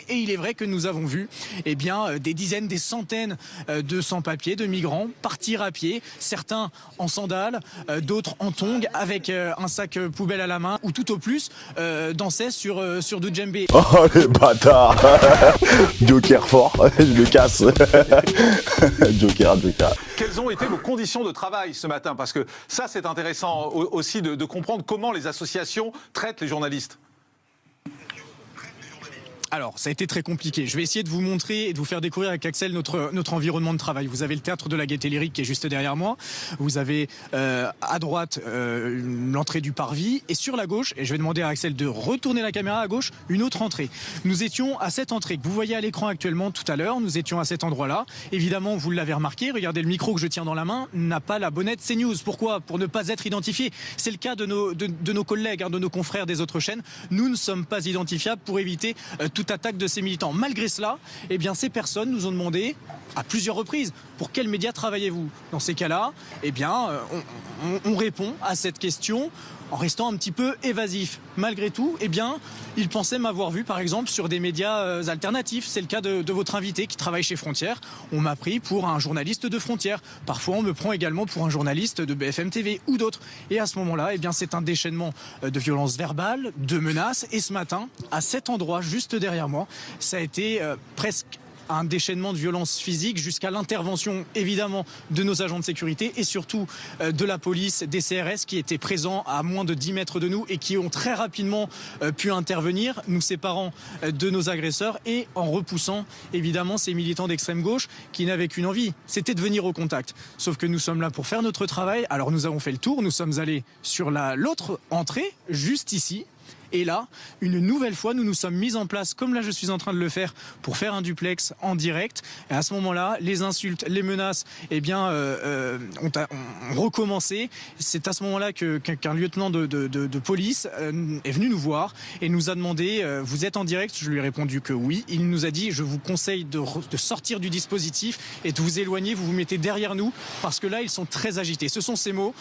Et il est vrai que nous avons vu des dizaines, des centaines de sans-papiers, de migrants partir à pied, certains en sandales, d'autres en tongs avec un sac poubelle à la main ou tout au plus dansaient sur du djembé. Oh les bâtards. Joker fort, je le casse. Joker. Quelles ont été vos conditions de travail ce matin? Parce que ça c'est intéressant aussi de comprendre comment les associations traitent les journalistes. Alors, ça a été très compliqué. Je vais essayer de vous montrer et de vous faire découvrir avec Axel notre environnement de travail. Vous avez le théâtre de la Gaîté Lyrique qui est juste derrière moi. Vous avez à droite l'entrée du parvis et sur la gauche, et je vais demander à Axel de retourner la caméra à gauche, une autre entrée. Nous étions à cette entrée que vous voyez à l'écran actuellement tout à l'heure. Nous étions à cet endroit-là. Évidemment, vous l'avez remarqué, regardez le micro que je tiens dans la main, n'a pas la bonnette CNews. Pourquoi? Pour ne pas être identifié. C'est le cas de nos collègues, de nos confrères des autres chaînes. Nous ne sommes pas identifiables pour éviter toute attaque de ces militants. Malgré cela, ces personnes nous ont demandé à plusieurs reprises pour quels médias travaillez-vous. Dans ces cas-là, on répond à cette question en restant un petit peu évasif. Malgré tout, ils pensaient m'avoir vu, par exemple, sur des médias alternatifs. C'est le cas de votre invité qui travaille chez Frontières. On m'a pris pour un journaliste de Frontières. Parfois, on me prend également pour un journaliste de BFM TV ou d'autres. Et à ce moment-là, c'est un déchaînement de violences verbales, de menaces. Et ce matin, à cet endroit, juste derrière moi, ça a été presque un déchaînement de violence physique jusqu'à l'intervention évidemment de nos agents de sécurité et surtout de la police, des CRS qui étaient présents à moins de 10 mètres de nous et qui ont très rapidement pu intervenir, nous séparant de nos agresseurs et en repoussant évidemment ces militants d'extrême gauche qui n'avaient qu'une envie, c'était de venir au contact. Sauf que nous sommes là pour faire notre travail, alors nous avons fait le tour, nous sommes allés sur l'autre entrée, juste ici. Et là, une nouvelle fois, nous nous sommes mis en place, comme là je suis en train de le faire, pour faire un duplex en direct. Et à ce moment-là, les insultes, les menaces, ont recommencé. C'est à ce moment-là qu'un lieutenant de police est venu nous voir et nous a demandé « Vous êtes en direct ?» Je lui ai répondu que oui. Il nous a dit « Je vous conseille de sortir du dispositif et de vous éloigner, vous vous mettez derrière nous parce que là, ils sont très agités. » Ce sont ces mots.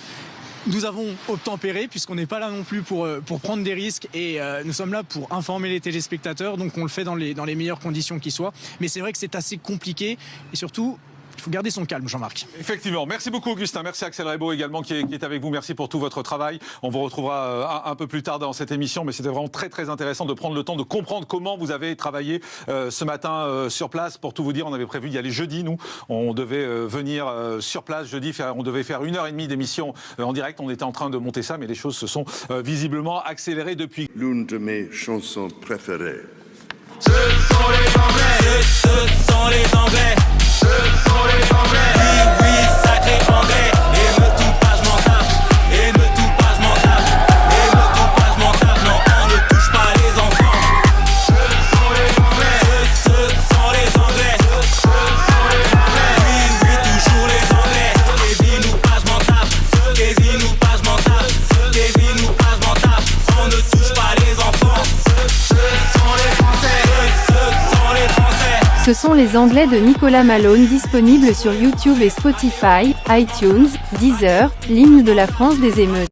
Nous avons obtempéré puisqu'on n'est pas là non plus pour prendre des risques et nous sommes là pour informer les téléspectateurs, donc on le fait dans les meilleures conditions qui soient. Mais c'est vrai que c'est assez compliqué et surtout, il faut garder son calme, Jean-Marc. Effectivement. Merci beaucoup, Augustin. Merci Axel Rebaud également qui est avec vous. Merci pour tout votre travail. On vous retrouvera un peu plus tard dans cette émission, mais c'était vraiment très très intéressant de prendre le temps de comprendre comment vous avez travaillé ce matin sur place. Pour tout vous dire, on avait prévu d'y aller jeudi, nous. On devait venir sur place jeudi, on devait faire 1h30 d'émission en direct. On était en train de monter ça, mais les choses se sont visiblement accélérées depuis. L'une de mes chansons préférées. Ce sont les Anglais, ce sont les Anglais. Ce sont les Anglais. Oui, oui, sacré Anglais. Et me tout pas, je m'en tape. Et me tout pas, je m'en tape. Et me tout pas, je m'en tape. Non, on ne touche pas les enfants. Ce sont les Anglais. Ce sont les Anglais. Ce sont les Anglais. Oui, oui, toujours les Anglais. Kevin ou pas, je m'en tape. Kevin ou pas, je m'en tape. Kevin ou pas, je m'en tape. On ne touche pas les enfants. Ce sont les Français. Ce sont les Français. Ce sont les Anglais de Nicolas Malone, disponibles sur YouTube et Spotify, iTunes, Deezer, l'hymne de la France des émeutes.